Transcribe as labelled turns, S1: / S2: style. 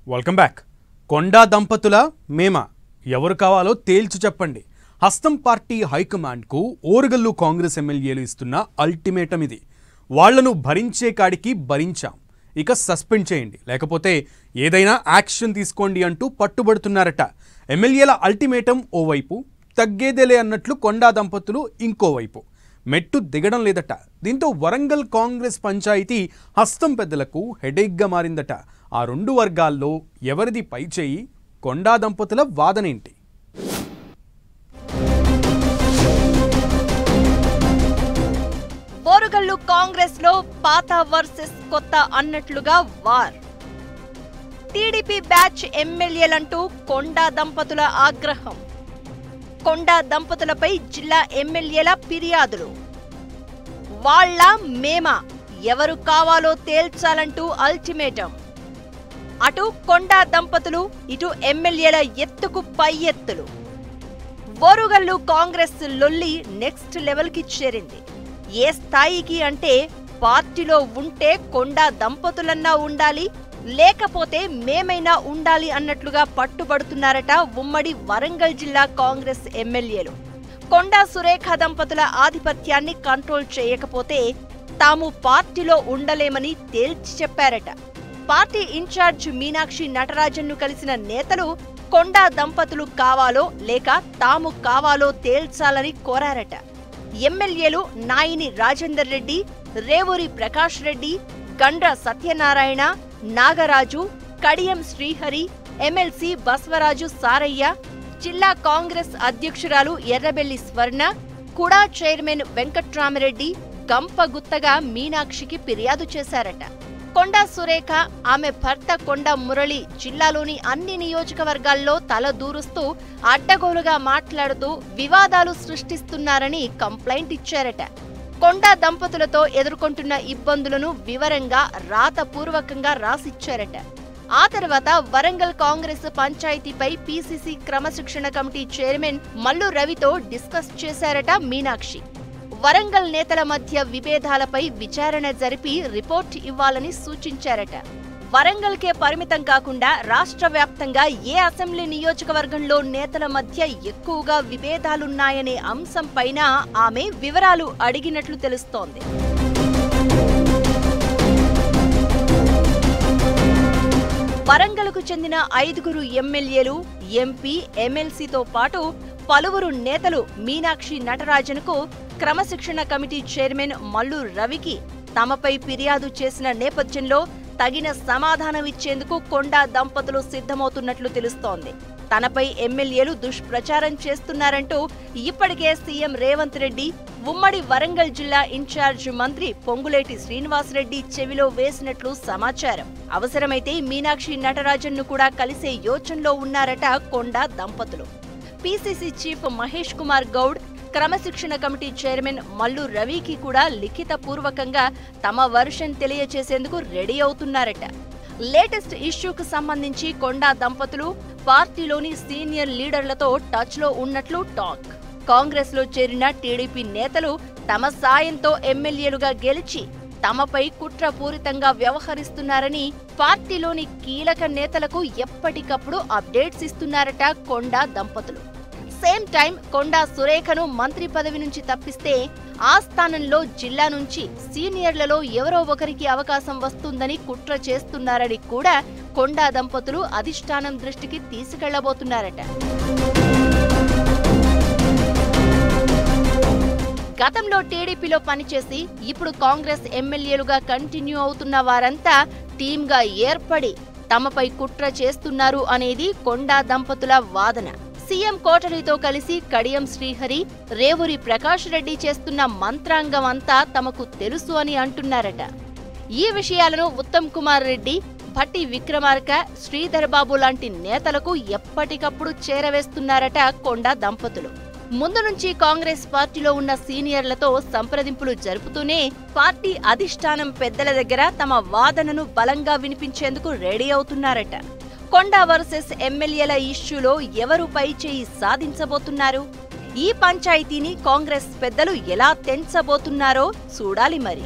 S1: Welcome back. కొండా దంపతుల మేమ ఎవరు కావాలో తేల్చి చెప్పండి. హస్తం పార్టీ హైకమాండ్కు ఓరుగల్లు కాంగ్రెస్ ఎమ్మెల్యేలు ఇస్తున్న అల్టిమేటం ఇది. వాళ్లను భరించే కాడికి భరించాం, ఇక సస్పెండ్ చేయండి, లేకపోతే ఏదైనా యాక్షన్ తీసుకోండి అంటూ పట్టుబడుతున్నారట. ఎమ్మెల్యేల అల్టిమేటం ఓవైపు, తగ్గేదేలే అన్నట్లు కొండా దంపతులు ఇంకోవైపు. మెట్టు దిగడం లేదట. దీంతో వరంగల్ కాంగ్రెస్ పంచాయతీ హస్తం పెద్దలకు హెడేక్గా మారిందట. ఆ రెండు వర్గాల్లో ఎవరిది పై చేయి? కొండా దంపతుల వాదనేంటి?
S2: ఓరుగల్లు కాంగ్రెస్ లో పాత వర్సెస్ కొత్త అన్నట్లుగా వార్. టీడీపీ బ్యాచ్ ఎమ్మెల్యేలంటూ కొండా దంపతుల ఆగ్రహం. కొండా దంపతులపై జిల్లా ఎమ్మెల్యేల ఫిర్యాదులు. వాళ్ళ మేమ ఎవరు కావాలో తేల్చాలంటూ అల్టిమేటం. అటు కొండా దంపతులు, ఇటు ఎమ్మెల్యేల ఎత్తుకు పై ఎత్తులు. ఓరుగల్లు కాంగ్రెస్ లొల్లి నెక్స్ట్ లెవెల్కి చేరింది. ఏ స్థాయికి అంటే పార్టీలో ఉంటే కొండా దంపతులన్నా ఉండాలి, లేకపోతే మేమైనా ఉండాలి అన్నట్లుగా పట్టుబడుతున్నారట ఉమ్మడి వరంగల్ జిల్లా కాంగ్రెస్ ఎమ్మెల్యేలు. కొండా సురేఖ దంపతుల ఆధిపత్యాన్ని కంట్రోల్ చేయకపోతే తాము పార్టీలో ఉండలేమని తేల్చి చెప్పారట. పార్టీ ఇన్ఛార్జ్ మీనాక్షి నటరాజన్ను కలిసిన నేతలు కొండా దంపతులు కావాలో లేక తాము కావాలో తేల్చాలని కోరారట. ఎమ్మెల్యేలు నాయిని రాజేందర్ రెడ్డి, రేవూరి ప్రకాష్ రెడ్డి, గండ్ర సత్యనారాయణ, నాగరాజు, కడియం శ్రీహరి, ఎమ్మెల్సీ బస్వరాజు సారయ్య, జిల్లా కాంగ్రెస్ అధ్యక్షురాలు ఎర్రబెల్లి స్వర్ణ, కుడా చైర్మన్ వెంకట్రామరెడ్డి గంపగుత్తగా మీనాక్షికి ఫిర్యాదు చేశారట. కొండా సురేఖ, ఆమె భర్త కొండా మురళి జిల్లాలోని అన్ని నియోజకవర్గాల్లో తల దూరుస్తూ అడ్డగోలుగా మాట్లాడుతూ వివాదాలు సృష్టిస్తున్నారని కంప్లైంట్ ఇచ్చారట. కొండా దంపతులతో ఎదుర్కొంటున్న ఇబ్బందులను వివరంగా రాతపూర్వకంగా రాసిచ్చారట. ఆ తర్వాత వరంగల్ కాంగ్రెస్ పంచాయతీపై పీసీసీ క్రమశిక్షణ కమిటీ చైర్మన్ మల్లు రవితో డిస్కస్ చేశారట మీనాక్షి. వరంగల్ నేతల మధ్య విభేదాలపై విచారణ జరిపి రిపోర్ట్ ఇవ్వాలని సూచించారట. వరంగల్కే పరిమితం కాకుండా రాష్ట్ర వ్యాప్తంగా ఏ అసెంబ్లీ నియోజకవర్గంలో నేతల మధ్య ఎక్కువగా విభేదాలున్నాయనే అంశంపైన ఆమె వివరాలు అడిగినట్లు తెలుస్తోంది. వరంగల్కు చెందిన 5గురు ఎమ్మెల్యేలు, ఎంపీ, ఎమ్మెల్సీతో పాటు పలువురు నేతలు మీనాక్షి నటరాజన్కు క్రమశిక్షణ కమిటీ చైర్మన్ మల్లు రవికి తమపై ఫిర్యాదు చేసిన నేపథ్యంలో తగిన సమాధానమిచ్చేందుకు కొండా దంపతులు సిద్ధమవుతున్నట్లు తెలుస్తోంది. తనపై ఎమ్మెల్యేలు దుష్ప్రచారం చేస్తున్నారంటూ ఇప్పటికే సీఎం రేవంత్ రెడ్డి, ఉమ్మడి వరంగల్ జిల్లా ఇన్ఛార్జ్ మంత్రి పొంగులేటి శ్రీనివాసరెడ్డి చెవిలో వేసినట్లు సమాచారం. అవసరమైతే మీనాక్షి నటరాజన్ను కూడా కలిసే యోచనలో ఉన్నారట కొండా దంపతులు. పీసీసీ చీఫ్ మహేష్ కుమార్ గౌడ్, క్రమశిక్షణ కమిటీ చైర్మన్ మల్లు రవికి కూడా లిఖితపూర్వకంగా తమ వర్షన్ తెలియచేసేందుకు రెడీ అవుతున్నారట. లేటెస్ట్ ఇష్యూకు సంబంధించి కొండా దంపతులు పార్టీలోని సీనియర్ లీడర్లతో టచ్లో ఉన్నట్లు టాక్. కాంగ్రెస్ లో చేరిన టీడీపీ నేతలు తమ సాయంతో ఎమ్మెల్యేలుగా గెలిచి తమపై కుట్రపూరితంగా వ్యవహరిస్తున్నారని పార్టీలోని కీలక నేతలకు ఎప్పటికప్పుడు అప్డేట్స్ ఇస్తున్నారట కొండా దంపతులు. సేమ్ టైం కొండా సురేఖను మంత్రి పదవి నుంచి తప్పిస్తే ఆ స్థానంలో జిల్లా నుంచి సీనియర్లలో ఎవరో ఒకరికి అవకాశం వస్తుందని కుట్ర చేస్తున్నారని కూడా కొండా దంపతులు అధిష్టానం దృష్టికి తీసుకెళ్లబోతున్నారట. గతంలో టీడీపీలో పనిచేసి ఇప్పుడు కాంగ్రెస్ ఎమ్మెల్యేలుగా కంటిన్యూ అవుతున్న వారంతా టీమ్గా ఏర్పడి తమపై కుట్ర చేస్తున్నారు అనేది కొండా దంపతుల వాదన. సీఎం కోటరీతో కలిసి కడియం శ్రీహరి, రేవూరి ప్రకాష్ రెడ్డి చేస్తున్న మంత్రాంగం అంతా తమకు తెలుసు అని అంటున్నారట. ఈ విషయాలను ఉత్తమ్ కుమార్ రెడ్డి, భట్టి విక్రమార్క, శ్రీధర్ బాబు లాంటి నేతలకు ఎప్పటికప్పుడు చేరవేస్తున్నారట కొండా దంపతులు. ముందు నుంచి కాంగ్రెస్ పార్టీలో ఉన్న సీనియర్లతో సంప్రదింపులు జరుపుతూనే పార్టీ అధిష్టానం పెద్దల దగ్గర తమ వాదనను బలంగా వినిపించేందుకు రెడీ అవుతున్నారట. కొండా వర్సెస్ ఎమ్మెల్యేల ఇష్యూలో ఎవరు పై చేయి సాధించబోతున్నారు? ఈ పంచాయతీని కాంగ్రెస్ పెద్దలు ఎలా తెంచబోతున్నారో చూడాలి మరి.